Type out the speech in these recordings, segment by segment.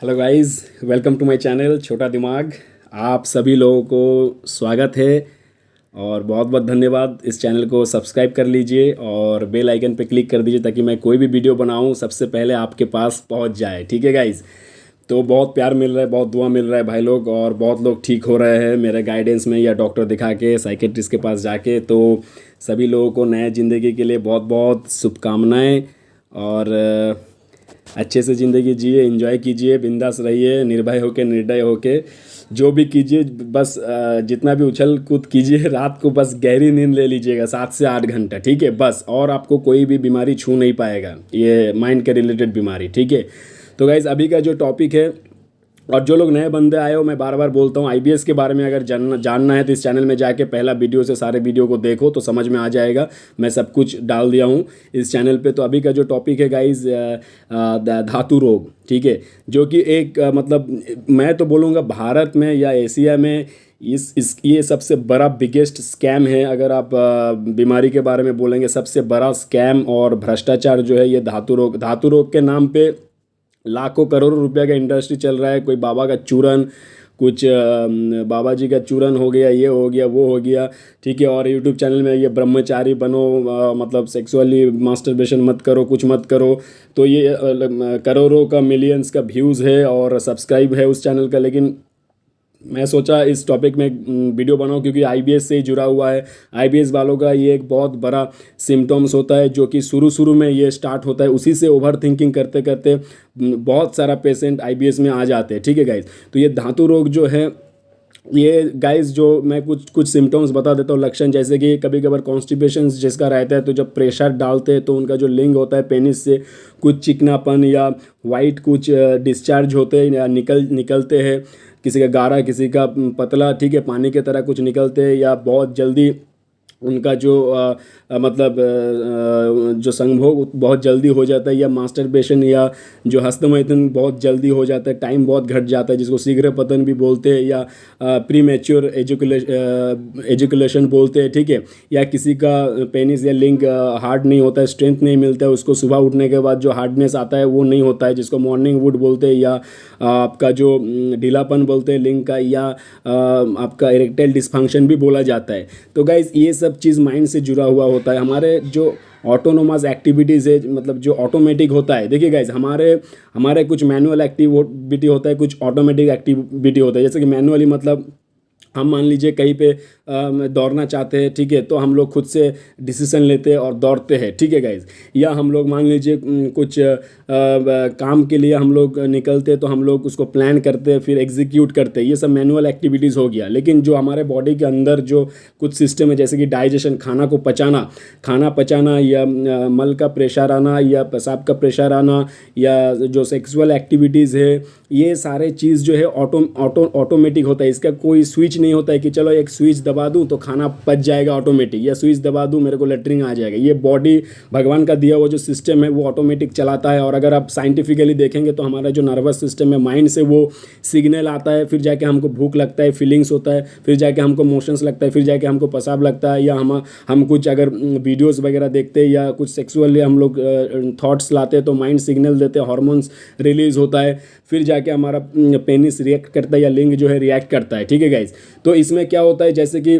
Hello guys, welcome to my channel छोटा दिमाग। आप सभी लोगों को स्वागत है और बहुत बहुत धन्यवाद। इस चैनल को सब्सक्राइब कर लीजिए और बेल आइकन पे क्लिक कर दीजिए ताकि मैं कोई भी वीडियो बनाऊं सबसे पहले आपके पास पहुंच जाए। ठीक है गाइस, तो बहुत प्यार मिल रहा है, बहुत दुआ मिल रहा है भाई लोग, और बहुत लोग ठीक हो रहे हैं मेरे गाइडेंस में या डॉक्टर दिखा के, साइकेट्रिस्ट के पास जाके। तो सभी लोगों को नए ज़िंदगी के लिए बहुत बहुत शुभकामनाएँ। और अच्छे से ज़िंदगी जिए, एंजॉय कीजिए, बिंदास रहिए, निर्भय होके, निर्दय होके, जो भी कीजिए। बस जितना भी उछल कूद कीजिए, रात को बस गहरी नींद ले लीजिएगा 7 से 8 घंटा। ठीक है बस, और आपको कोई भी बीमारी छू नहीं पाएगा, ये माइंड के रिलेटेड बीमारी। ठीक है, तो गाइज़ अभी का जो टॉपिक है, और जो लोग नए बंदे आए हो, मैं बार बार बोलता हूँ, आईबीएस के बारे में अगर जानना है तो इस चैनल में जाके पहला वीडियो से सारे वीडियो को देखो तो समझ में आ जाएगा। मैं सब कुछ डाल दिया हूँ इस चैनल पे। तो अभी का जो टॉपिक है गाइज, धातु रोग। ठीक है, जो कि एक मतलब मैं तो बोलूँगा भारत में या एशिया में ये सबसे बड़ा बिगेस्ट स्कैम है। अगर आप बीमारी के बारे में बोलेंगे, सबसे बड़ा स्कैम और भ्रष्टाचार जो है ये धातु रोग के नाम पे लाखों करोड़ों रुपया का इंडस्ट्री चल रहा है। कोई बाबा का चूरन, कुछ बाबा जी का चूरन हो गया, ये हो गया, वो हो गया। ठीक है, और यूट्यूब चैनल में ये ब्रह्मचारी बनो, मतलब सेक्सुअली मास्टरबेशन मत करो, कुछ मत करो। तो ये करोड़ों का, मिलियंस का व्यूज़ है और सब्सक्राइब है उस चैनल का। लेकिन मैं सोचा इस टॉपिक में वीडियो बनाऊं क्योंकि आईबीएस से ही जुड़ा हुआ है। आईबीएस वालों का ये एक बहुत बड़ा सिम्टम्स होता है, जो कि शुरू में ये स्टार्ट होता है। उसी से ओवर थिंकिंग करते करते बहुत सारा पेशेंट आईबीएस में आ जाते हैं। ठीक है गाइज, तो ये धातु रोग जो है, ये गाइस जो मैं कुछ सिम्टम्स बता देता हूँ, लक्षण। जैसे कि कभी कभार कॉन्स्टिपेशन जिसका रहता है, तो जब प्रेशर डालते हैं तो उनका जो लिंग होता है पेनिस से कुछ चिकनापन या वाइट कुछ डिस्चार्ज होते हैं या निकलते हैं। किसी का गाढ़ा, किसी का पतला, ठीक है, पानी की तरह कुछ निकलते हैं, या बहुत जल्दी उनका जो मतलब जो संभोग बहुत जल्दी हो जाता है, या मास्टरबेशन या जो हस्तमैथुन बहुत जल्दी हो जाता है, टाइम बहुत घट जाता है, जिसको शीघ्र पतन भी बोलते हैं, या प्रीमेच्योर एजुकुलेशन बोलते हैं। ठीक है, या किसी का पेनिस या लिंग हार्ड नहीं होता है, स्ट्रेंथ नहीं मिलता है उसको, सुबह उठने के बाद जो हार्डनेस आता है वो नहीं होता है, जिसको मॉर्निंग वुड बोलते हैं, या आपका जो ढीलापन बोलते हैं लिंग का, या आपका इरेक्टाइल डिस्फंक्शन भी बोला जाता है। तो गाइज ये सब चीज़ माइंड से जुड़ा हुआ होता है। हमारे जो ऑटोनोमस एक्टिविटीज़ है, मतलब जो ऑटोमेटिक होता है। देखिए गाइज, हमारे कुछ मैनुअल एक्टिविटी होता है, कुछ ऑटोमेटिक एक्टिविटी होता है। जैसे कि मैनुअली मतलब हम मान लीजिए कहीं पे दौड़ना चाहते हैं, ठीक है, तो हम लोग खुद से डिसीजन लेते हैं और दौड़ते हैं। ठीक है गाइज, या हम लोग मान लीजिए कुछ काम के लिए हम लोग निकलते हैं, तो हम लोग उसको प्लान करते हैं, फिर एग्जीक्यूट करते हैं। ये सब मैनुअल एक्टिविटीज़ हो गया। लेकिन जो हमारे बॉडी के अंदर जो कुछ सिस्टम है, जैसे कि डाइजेशन, खाना पचाना, या मल का प्रेशर आना, या पेशाब का प्रेशर आना, या जो सेक्सुअल एक्टिविटीज़ है, ये सारे चीज़ जो है ऑटोमेटिक होता है। इसका कोई स्विच नहीं होता है कि चलो एक स्विच दबा दूं तो खाना पच जाएगा ऑटोमेटिक, या स्विच दबा दूं मेरे को लेटरिन आ जाएगा। ये बॉडी, भगवान का दिया हुआ जो सिस्टम है वो ऑटोमेटिक चलाता है। और अगर आप साइंटिफिकली देखेंगे तो हमारा जो नर्वस सिस्टम है, माइंड से वो सिग्नल आता है, फिर जाके हमको भूख लगता है, फीलिंग्स होता है, फिर जाके हमको मोशंस लगता है, फिर जाके हमको पेशाब लगता है, या हम कुछ अगर वीडियोज़ वगैरह देखते हैं या कुछ सेक्सुअली हम लोग थॉट्स लाते हैं तो माइंड सिग्नल देते हैं, हॉर्मोन्स रिलीज होता है, फिर जाके हमारा पेनिस रिएक्ट करता है या लिंग जो है रिएक्ट करता है। ठीक है गाइज, तो इसमें क्या होता है, जैसे कि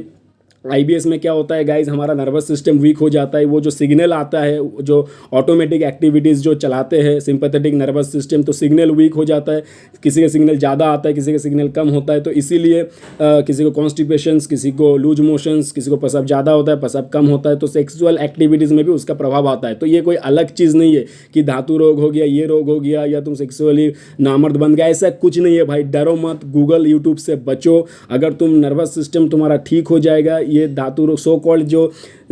आईबीएस में क्या होता है गाइज, हमारा नर्वस सिस्टम वीक हो जाता है। वो जो सिग्नल आता है, जो ऑटोमेटिक एक्टिविटीज़ जो चलाते हैं सिंपैथेटिक नर्वस सिस्टम, तो सिग्नल वीक हो जाता है। किसी का सिग्नल ज़्यादा आता है, किसी का सिग्नल कम होता है। तो इसीलिए किसी को कॉन्स्टिपेशंस, किसी को लूज मोशंस, किसी को पेशाब ज़्यादा होता है, पेशाब कम होता है। तो सेक्सुअल एक्टिविटीज़ में भी उसका प्रभाव आता है। तो ये कोई अलग चीज़ नहीं है कि धातु रोग हो गया, ये रोग हो गया, या तुम सेक्सुअली नामर्द बन गया, ऐसा कुछ नहीं है भाई। डरो मत, गूगल यूट्यूब से बचो। अगर तुम नर्वस सिस्टम तुम्हारा ठीक हो जाएगा, ये धातु रोग, सो कॉल्ड जो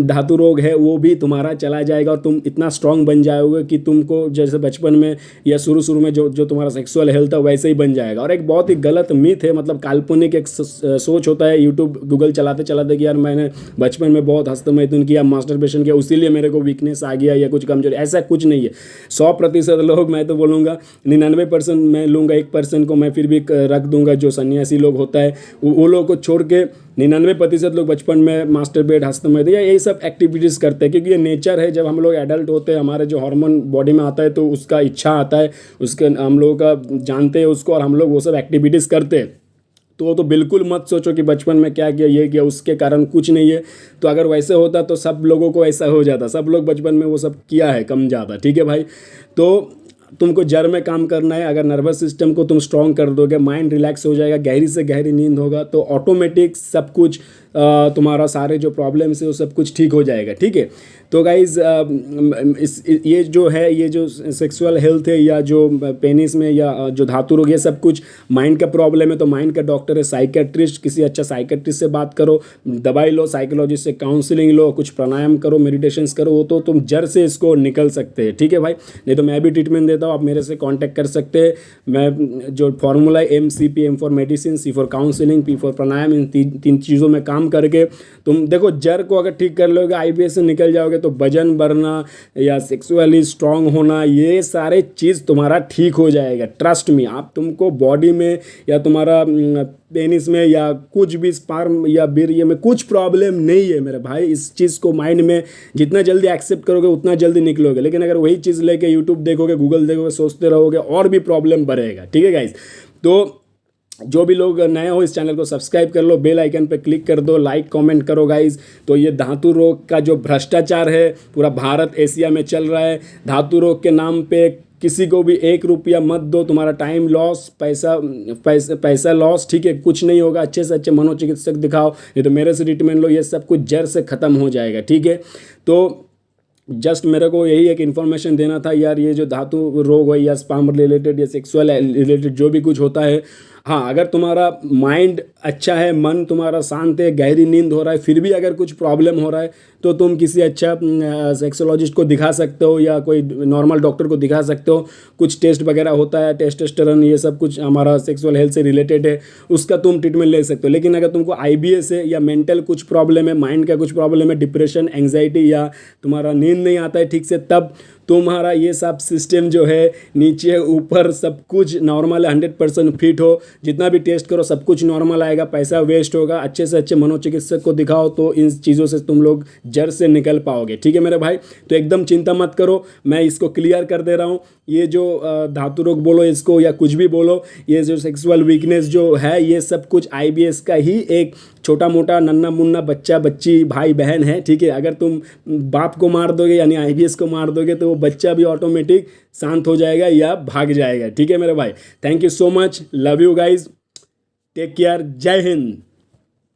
धातु रोग है, वो भी तुम्हारा चला जाएगा, और तुम इतना स्ट्रांग बन जाओगे कि तुमको जैसे बचपन में या शुरू में जो तुम्हारा सेक्सुअल हेल्थ है वैसे ही बन जाएगा। और एक बहुत ही गलत मिथ है, मतलब काल्पनिक एक सोच होता है यूट्यूब गूगल चलाते चलाते कि यार मैंने बचपन में बहुत हस्तमैथुन किया, मास्टरबेशन किया, उसीलिए मेरे को वीकनेस आ गया या कुछ कमजोरी। ऐसा कुछ नहीं है। 100% लोग, मैं तो बोलूँगा 99% मैं लूँगा, 1% को मैं फिर भी रख दूंगा, जो सन्यासी लोग होता है वो लोग को छोड़ के 99% लोग बचपन में मास्टरबेट, हस्तमैथुन या यही सब एक्टिविटीज़ करते हैं, क्योंकि ये नेचर है। जब हम लोग एडल्ट होते हैं, हमारे जो हार्मोन बॉडी में आता है तो उसका इच्छा आता है, उसके हम लोगों का जानते हैं उसको, और हम लोग वो सब एक्टिविटीज़ करते हैं। तो बिल्कुल मत सोचो कि बचपन में क्या किया, ये किया, उसके कारण कुछ नहीं है। तो अगर वैसे होता तो सब लोगों को ऐसा हो जाता, सब लोग बचपन में वो सब किया है कम ज़्यादा, ठीक है भाई। तो तुमको जड़ में काम करना है। अगर नर्वस सिस्टम को तुम स्ट्रॉन्ग कर दोगे, माइंड रिलैक्स हो जाएगा, गहरी से गहरी नींद होगा, तो ऑटोमेटिक सब कुछ तुम्हारा सारे जो प्रॉब्लम्स है वो सब कुछ ठीक हो जाएगा, ठीक है। तो गाइज ये जो है, ये जो सेक्सुअल हेल्थ है या जो पेनिस में या जो धातु रोग, ये सब कुछ माइंड का प्रॉब्लम है। तो माइंड का डॉक्टर है साइकेट्रिस्ट, किसी अच्छा साइकेट्रिस्ट से बात करो, दवाई लो, साइकोलॉजिस्ट से काउंसलिंग लो, कुछ प्राणायाम करो, मेडिटेशंस करो, वो तो तुम जड़ से इसको निकल सकते हैं, ठीक है भाई। नहीं तो मैं भी ट्रीटमेंट देता हूँ, आप मेरे से कॉन्टैक्ट कर सकते हैं। मैं जो formula MCP, M for medicine, C for counselling, P for pranayama, इन तीन चीज़ों में काम करके तुम देखो, जड़ को अगर ठीक कर लोगे, IBS से निकल जाओगे, तो वजन बढ़ना या सेक्सुअली स्ट्रांग होना, ये सारे चीज़ तुम्हारा ठीक हो जाएगा, ट्रस्ट मी। आप तुमको बॉडी में या तुम्हारा पेनिस में या कुछ भी स्पर्म या वीर्य में कुछ प्रॉब्लम नहीं है मेरे भाई। इस चीज़ को माइंड में जितना जल्दी एक्सेप्ट करोगे उतना जल्दी निकलोगे। लेकिन अगर वही चीज़ लेके यूट्यूब देखोगे, गूगल देखोगे, सोचते रहोगे, और भी प्रॉब्लम बढ़ेगा, ठीक है गाइज। तो जो भी लोग नए हो, इस चैनल को सब्सक्राइब कर लो, बेल आइकन पे क्लिक कर दो, लाइक कमेंट करो गाइज। तो ये धातु रोग का जो भ्रष्टाचार है पूरा भारत एशिया में चल रहा है। धातु रोग के नाम पे किसी को भी 1 रुपया मत दो, तुम्हारा टाइम लॉस, पैसा लॉस, ठीक है, कुछ नहीं होगा। अच्छे से अच्छे मनोचिकित्सक दिखाओ, ये तो मेरे से ट्रीटमेंट लो, ये सब कुछ जड़ से ख़त्म हो जाएगा, ठीक है। तो जस्ट मेरे को यही एक इन्फॉर्मेशन देना था यार, ये जो धातु रोग है या स्पर्म रिलेटेड या सेक्सुअल रिलेटेड जो भी कुछ होता है, हाँ, अगर तुम्हारा माइंड अच्छा है, मन तुम्हारा शांत है, गहरी नींद हो रहा है, फिर भी अगर कुछ प्रॉब्लम हो रहा है तो तुम किसी अच्छा सेक्सोलॉजिस्ट को दिखा सकते हो या कोई नॉर्मल डॉक्टर को दिखा सकते हो। कुछ टेस्ट वगैरह होता है, टेस्टोस्टेरोन, ये सब कुछ हमारा सेक्सुअल हेल्थ से रिलेटेड है, उसका तुम ट्रीटमेंट ले सकते हो। लेकिन अगर तुमको IBS है या मेंटल कुछ प्रॉब्लम है, माइंड का कुछ प्रॉब्लम है, डिप्रेशन, एंग्जाइटी, या तुम्हारा नींद नहीं आता है ठीक से, तब तुम्हारा ये सब सिस्टम जो है नीचे ऊपर सब कुछ नॉर्मल है, 100% फिट हो, जितना भी टेस्ट करो सब कुछ नॉर्मल आएगा, पैसा वेस्ट होगा। अच्छे से अच्छे मनोचिकित्सक को दिखाओ, तो इन चीज़ों से तुम लोग जड़ से निकल पाओगे, ठीक है मेरे भाई। तो एकदम चिंता मत करो, मैं इसको क्लियर कर दे रहा हूँ। ये जो धातु रोग बोलो इसको या कुछ भी बोलो, ये जो सेक्सुअल वीकनेस जो है, ये सब कुछ IBS का ही एक छोटा मोटा नन्ना मुन्ना बच्चा बच्ची भाई बहन है, ठीक है। अगर तुम बाप को मार दोगे यानी IBS को मार दोगे, तो वो बच्चा भी ऑटोमेटिक शांत हो जाएगा या भाग जाएगा, ठीक है मेरे भाई। Thank you so much, love you guys, take care, जय हिंद।